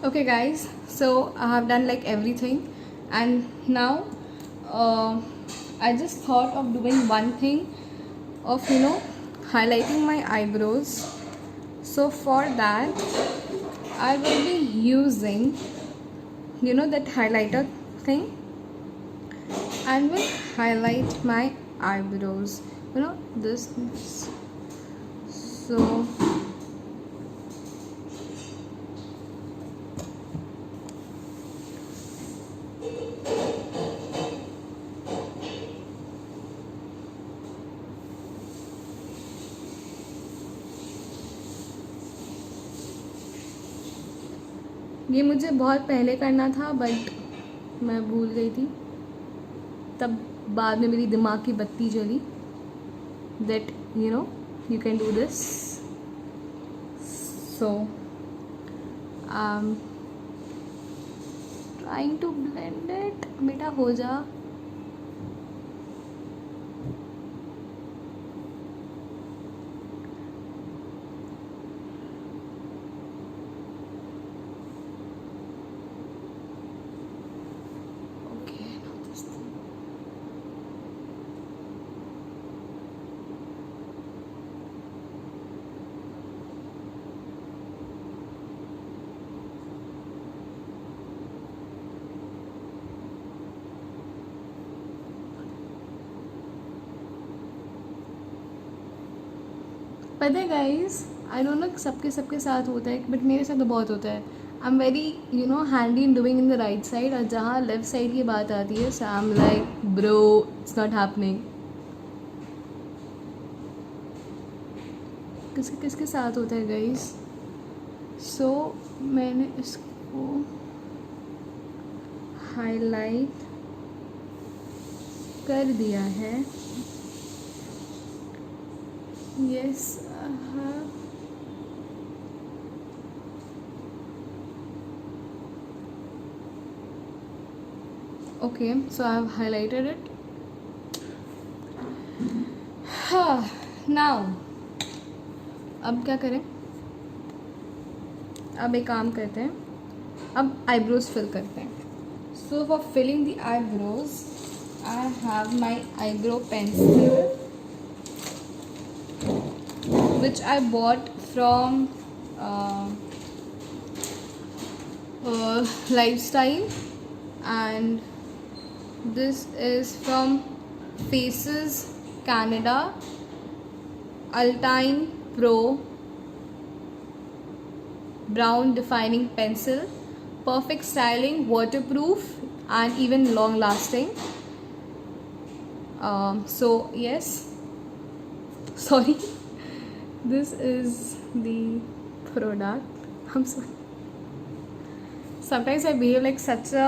Okay guys, so I have done like everything, and now uh, I just thought of doing one thing of highlighting my eyebrows. So for that I will be using that highlighter thing, and will highlight my eyebrows, this. So ये मुझे बहुत पहले करना था, but मैं भूल गई थी। तब बाद में मेरी दिमाग की बत्ती जली that you can do this. So I'm trying to blend it. बेटा हो जा। Okay, now this thing. पता है गाइस, आई डोंट नो सबके सबके साथ होता है, बट मेरे साथ तो बहुत होता है। I am very handy in doing in the right side, और जहाँ लेफ्ट साइड की बात आती है so I am like bro, it's not happening. किसके किसके साथ होता है गाइस? सो मैंने इसको हाईलाइट कर दिया है। Yes, okay, so I have highlighted it. Now अब क्या करें? अब एक काम करते हैं, अब आईब्रोज फिल करते हैं। So for filling the eyebrows I have my eyebrow pencil which I bought from Lifestyle, and this is from Faces Canada Altine Pro Brown Defining Pencil. Perfect styling, waterproof and even long lasting. So yes, sorry, this is the product. I'm sorry. Sometimes I behave like such a,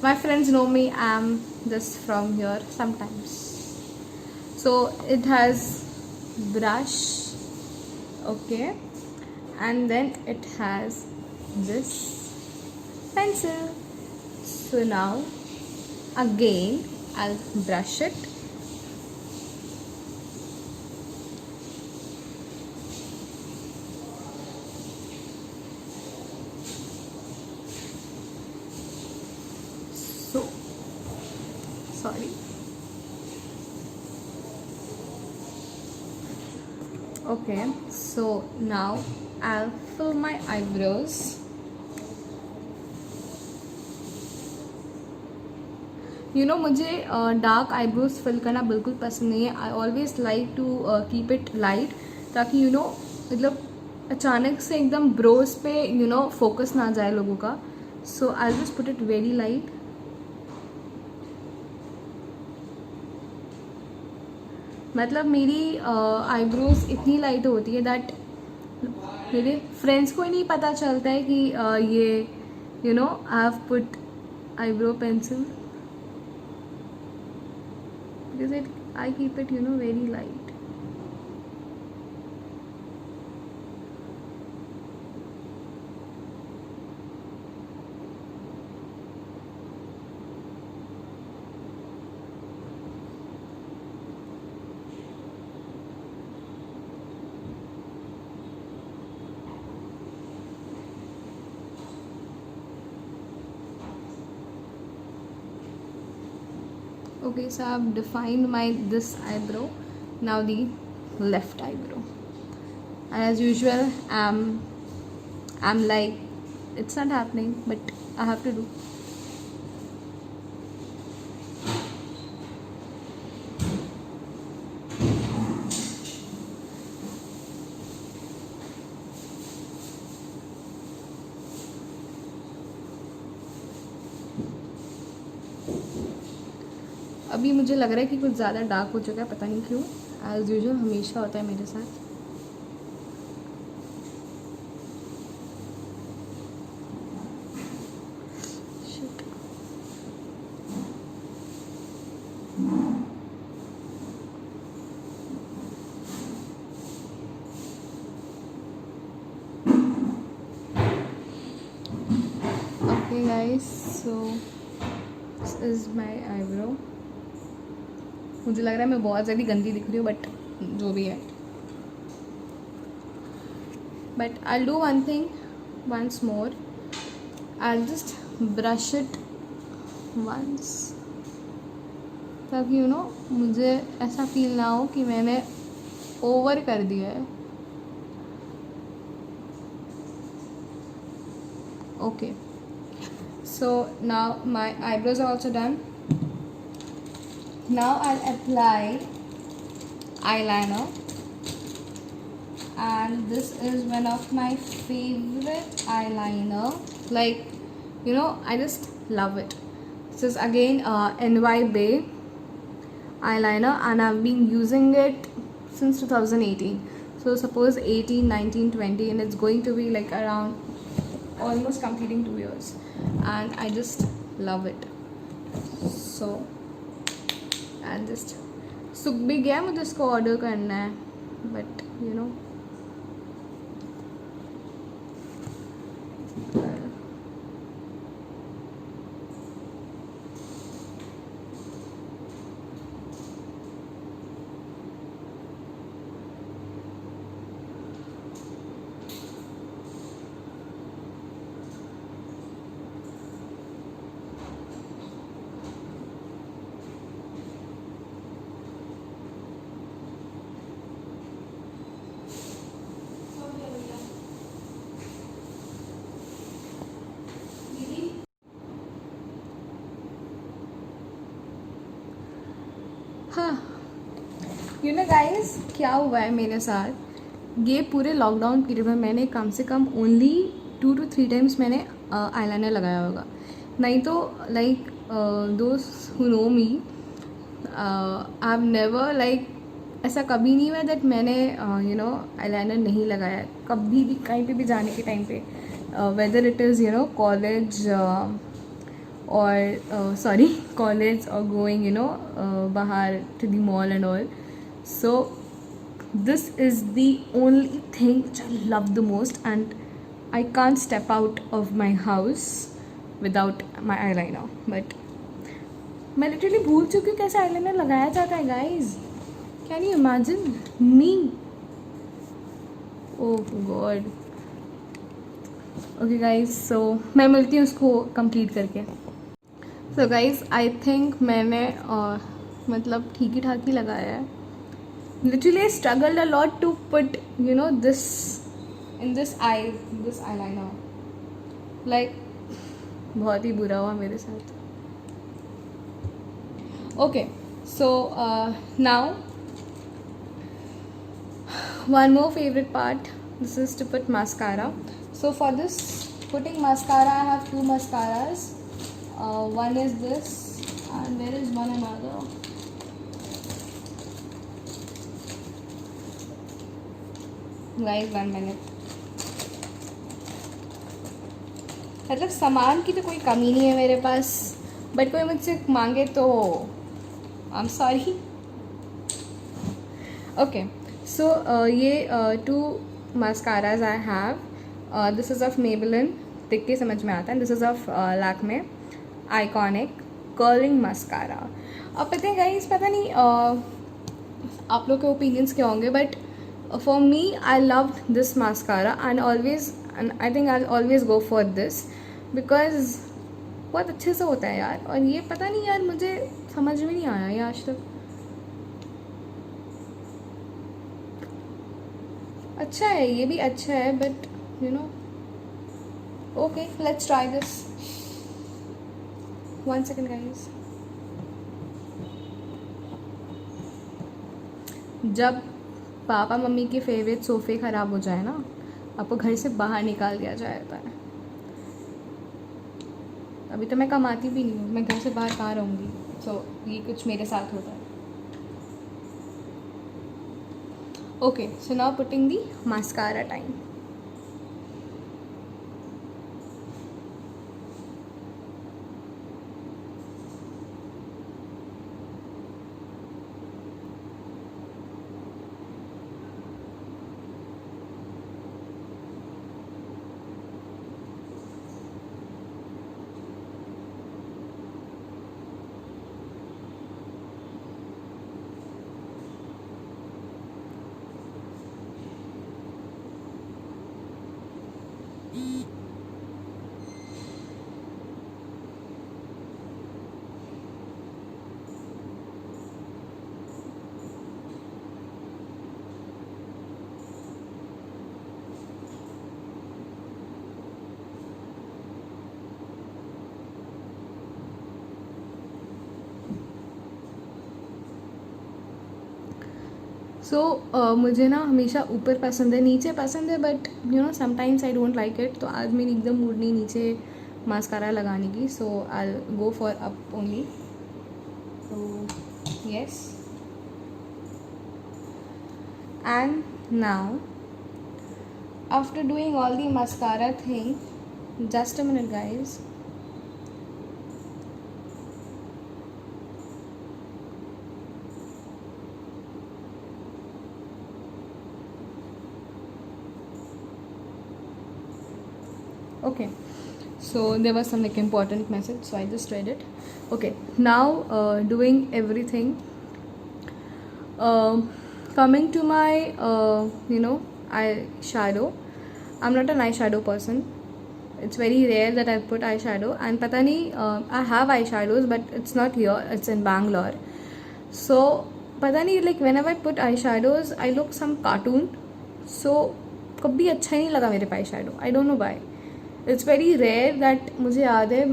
my friends know me, I'm just from here sometimes. So it has brush, okay, and then it has this pencil. So now again I'll brush it. So sorry. Okay, so now I'll fill my eyebrows. मुझे dark eyebrows fill करना बिल्कुल पसंद नहीं है। I always like to keep it light, ताकि मतलब अचानक से एकदम ब्रोज पे फोकस ना जाए लोगों का। So I just put it very light. मतलब मेरी आईब्रोज इतनी लाइट होती है दैट मेरे फ्रेंड्स को ही नहीं पता चलता है कि ये I have put eyebrow pencil, because I keep it very light. Okay, so I've defined my this eyebrow. Now the left eyebrow. And as usual, I'm like, it's not happening, but I have to do. अभी मुझे लग रहा है कि कुछ ज़्यादा dark हो चुका है, पता नहीं क्यों. एज यूजुअल हमेशा होता है मेरे साथ. Shit. Okay guys, so this is my eyebrow. मुझे लग रहा है मैं बहुत ज़्यादा गंदी दिख रही हूँ, बट जो भी है. But I'll do one thing once more. I'll just brush it once, ताकि मुझे ऐसा फील ना हो कि मैंने ओवर कर दिया है. Okay. So now my eyebrows are also done. Now I'll apply eyeliner, and this is one of my favorite eyeliner. Like, I just love it. This is again NY Bay eyeliner, and I've been using it since 2018. So suppose 18, 19, 20, and it's going to be like around almost completing 2 years, and I just love it. So and just सूख भी गया, मुझे इसको order करना है, but हाँ, guys, क्या हुआ है मेरे साथ. ये पूरे लॉकडाउन पीरियड में मैंने कम से कम ओनली 2 to 3 टाइम्स मैंने आईलाइनर लगाया होगा. नहीं तो लाइक दोस्त who know me, I have never like ऐसा कभी नहीं हुआ दैट मैंने आईलाइनर नहीं लगाया कभी भी, कहीं पे भी जाने के टाइम पे, whether it is college or sorry, college, or going bahar to the mall and all. So this is the only thing which I love the most, and I can't step out of my house without my eyeliner. But मैं literally भूल चुकी हूँ कैसे eyeliner लगाया जाता है guys. Can you imagine me? Oh god. Okay guys, so मैं मिलती हूँ उसको कंप्लीट करके. So guys, I think मैंने मतलब ठीक ही ठाक ही लगाया है. Literally I struggled a lot to put this in this eyeliner. Like बहुत ही बुरा हुआ मेरे साथ. Okay, so now one more favorite part. This is to put mascara. So for this putting mascara, I have 2 mascaras. One is this, and there is one another. Guys, 1 minute. मतलब सामान की तो कोई कमी नहीं है मेरे पास, बट कोई मुझसे मांगे तो आई एम सॉरी. ओके, सो ये 2 mascaras I have. This is of Maybelline, देख के समझ में आता है. This is of Lakme iconic curling mascara. अब पता है गाइस, पता नहीं आप लोग के ओपिनियंस क्या होंगे, but for me I love this mascara and I think I always go for this because बहुत अच्छे से होता है यार. और ये पता नहीं यार, मुझे समझ में नहीं आया ये आज तक. अच्छा है, ये भी अच्छा है, but you no. Okay, let's try this. 1 second guys. जब पापा मम्मी के फेवरेट सोफ़े ख़राब हो जाए ना, आपको घर से बाहर निकाल दिया जाता है. अभी तो मैं कमाती भी नहीं हूँ, मैं घर से बाहर कहाँ रहूँगी. सो ये कुछ मेरे साथ होता है. Okay, so now putting the mascara time. So मुझे ना हमेशा ऊपर पसंद है, नीचे पसंद है, but you know sometimes I don't like it. तो आज मेरी एकदम मूड नहीं नीचे मास्कारा लगाने की, so I go for up only. So yes, and now after doing all the mascara thing, just a minute guys. Okay, so there was some like important message, so I just read it. Okay, now doing everything, coming to my eyeshadow. I'm not an eyeshadow person. It's very rare that I put eyeshadow, and pata nahi, I have eyeshadows but it's not here, it's in Bangalore. So pata nahi, like whenever I put eyeshadows I look some cartoon. So कभी अच्छा ही नहीं लगा मेरे पे eyeshadow. I don't know why. It's very rare that मुझे याद है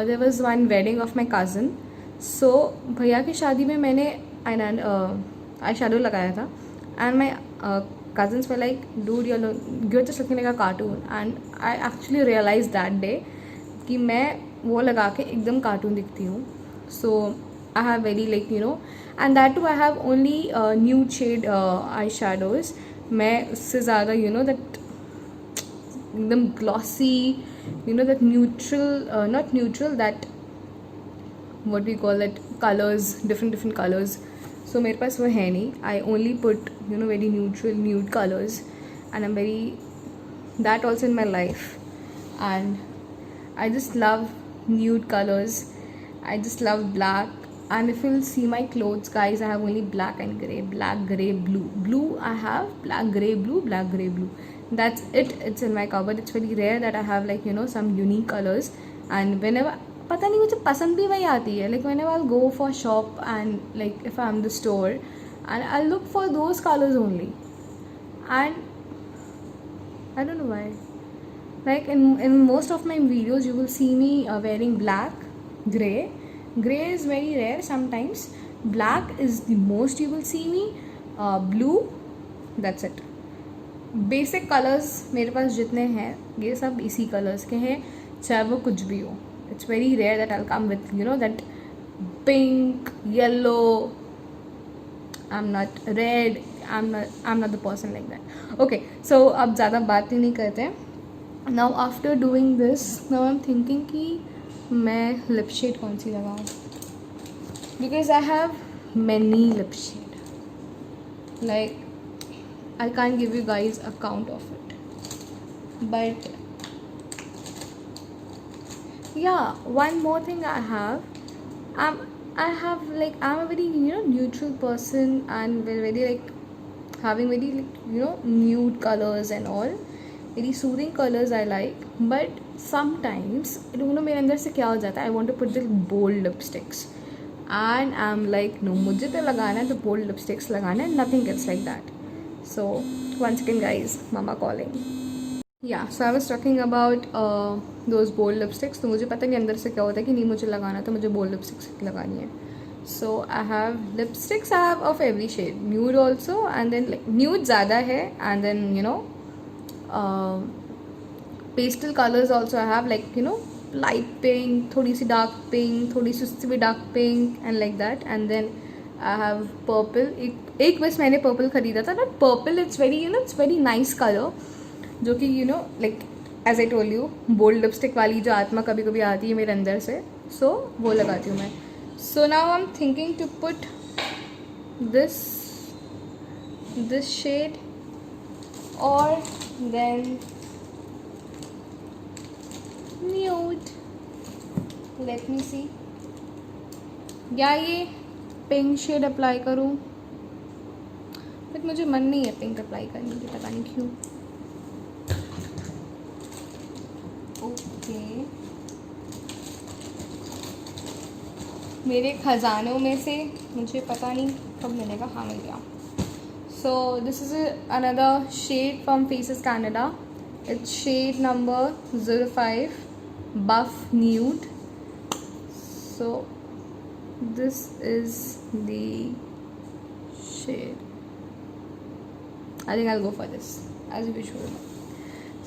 there was one wedding of my cousin. So भैया की शादी में मैंने आई शेडो लगाया था, and my cousins were like, dude you're just looking like a cartoon. And I actually realized that day कि मैं वो लगा के एकदम कार्टून दिखती हूँ. So I have very like and that too I have only nude shade eye shadows. मैं उससे ज़्यादा that एकदम glossy, that neutral, not neutral, that what we call that colors, different colors. So मेरे पास वो है नहीं. I only put very neutral nude colors, and I'm very that also in my life, and I just love nude colors. I just love black. And if you'll see my clothes guys, I have only black and grey, black, grey, blue I have, black, grey, blue, black, grey, blue. That's it. It's in my cupboard. It's very rare that I have like some unique colors. And whenever पता नहीं मुझे पसंद भी वही आती है, like whenever I'll go for shop and like if I'm in the store and I'll look for those colors only. And I don't know why, like in most of my videos you will see me wearing black, grey is very rare sometimes, black is the most you will see me, blue, that's it. Basic colours मेरे पास जितने हैं ये सब इसी colours के हैं, चाहे वो कुछ भी हो. It's very rare that I will come with that pink, yellow. I am not red, I am not the person like that. Okay, so अब ज़्यादा बात ही नहीं करते हैं. Now after doing this, now I am thinking कि मैं lip shade कौन सी लगाऊँ, because I have many lip shade. Like I can't give you guys a count of it, but yeah, one more thing I have, I'm a very neutral person, and very like having very like nude colors and all, very soothing colors I like. But sometimes I don't know मेरे अंदर से क्या हो जाता है, I want to put the bold lipsticks. And I am like no, मुझे तो लगाना है तो बोल्ड लिपस्टिक्स लगाना है, nothing it's like that. So one second guys, mama calling. Yeah so I was talking about those bold lipsticks. तो मुझे पता नहीं अंदर से क्या होता है कि नहीं मुझे लगाना, तो मुझे बोल्ड लिपस्टिक्स लगानी है. So I have lipsticks, I have of every shade, nude also, and then like nude ज़्यादा है, and then you know pastel colours also I have, like you know light pink, थोड़ी सी dark pink, थोड़ी सी उससे भी dark pink, and like that. And then I have purple. एक बस मैंने पर्पल खरीदा था. But purple it's very you know it's very nice colour, जो कि you know like as I told you, bold lipstick वाली जो आत्मा कभी कभी आती है मेरे अंदर से, सो वो लगाती हूँ मैं. So now I am thinking to put this shade, or then nude. Let me see. या ये पिंक शेड अप्लाई करूँ, बट मुझे मन नहीं है पिंक अप्लाई करने की, पता नहीं क्यों. ओके, मेरे खजानों में से मुझे पता नहीं कब मिलेगा. हाँ, मिल गया. So this is another shade from faces Canada. It's shade number 05 buff nude. So this is the shade. I think I'll go for this as usual.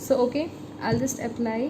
So okay, I'll just apply.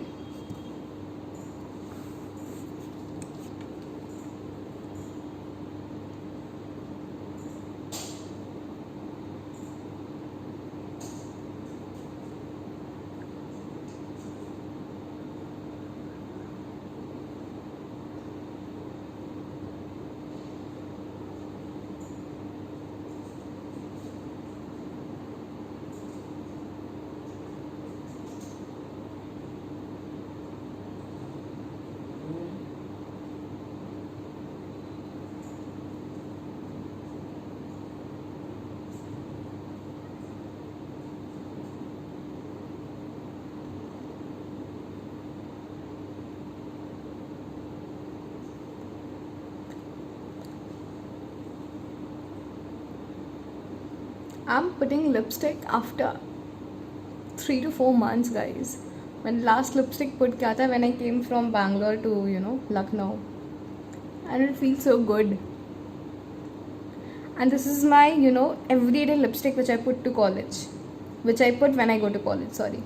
I'm putting lipstick after 3 to 4 months, guys. When last lipstick put kiya tha, when I came from Bangalore to Lucknow, and it feels so good. And this is my everyday lipstick which I put to college, which I put when I go to college. Sorry.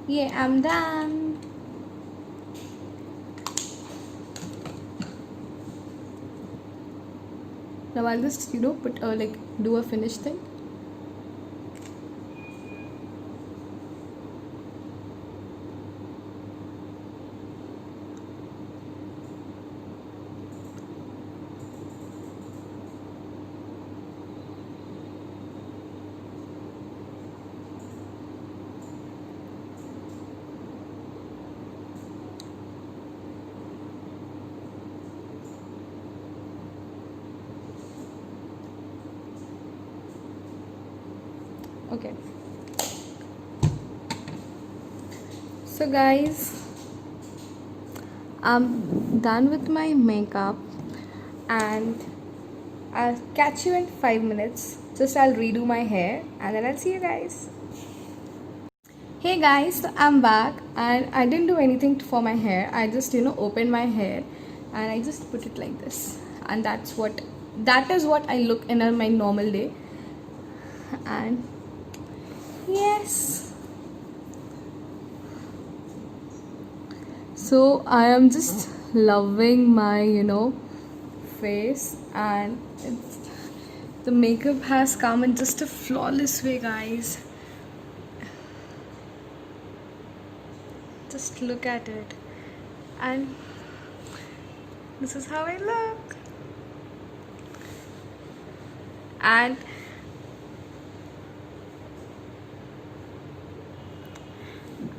Yeah, I'm done. Now I'll just put do a finish thing. Okay, so guys, I'm done with my makeup, and I'll catch you in 5 minutes. Just I'll redo my hair, and then I'll see you guys. Hey guys, so I'm back, and I didn't do anything for my hair. I just opened my hair and I just put it like this, and that is what I look in my normal day. And yes, so I am just loving my face, and the makeup has come in just a flawless way, guys. Just look at it, and this is how I look. And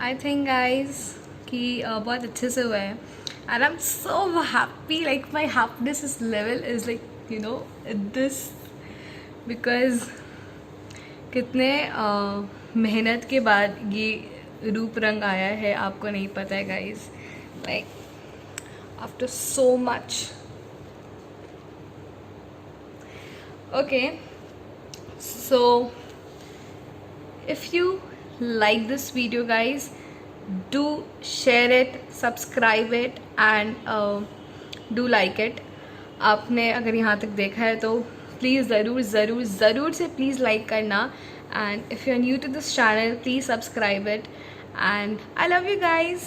I think guys कि बहुत अच्छे से हुआ है, and I'm so happy. Like my happiness level is like this because कितने मेहनत के बाद ये रूप रंग आया है आपको नहीं पता है guys, like after so much. Okay, so if you like this video guys, do share it, subscribe it and do like it. आपने अगर यहाँ तक देखा है तो प्लीज़ ज़रूर ज़रूर ज़रूर से प्लीज़ लाइक करना. And if you are new to this channel, please subscribe it. And I love you guys.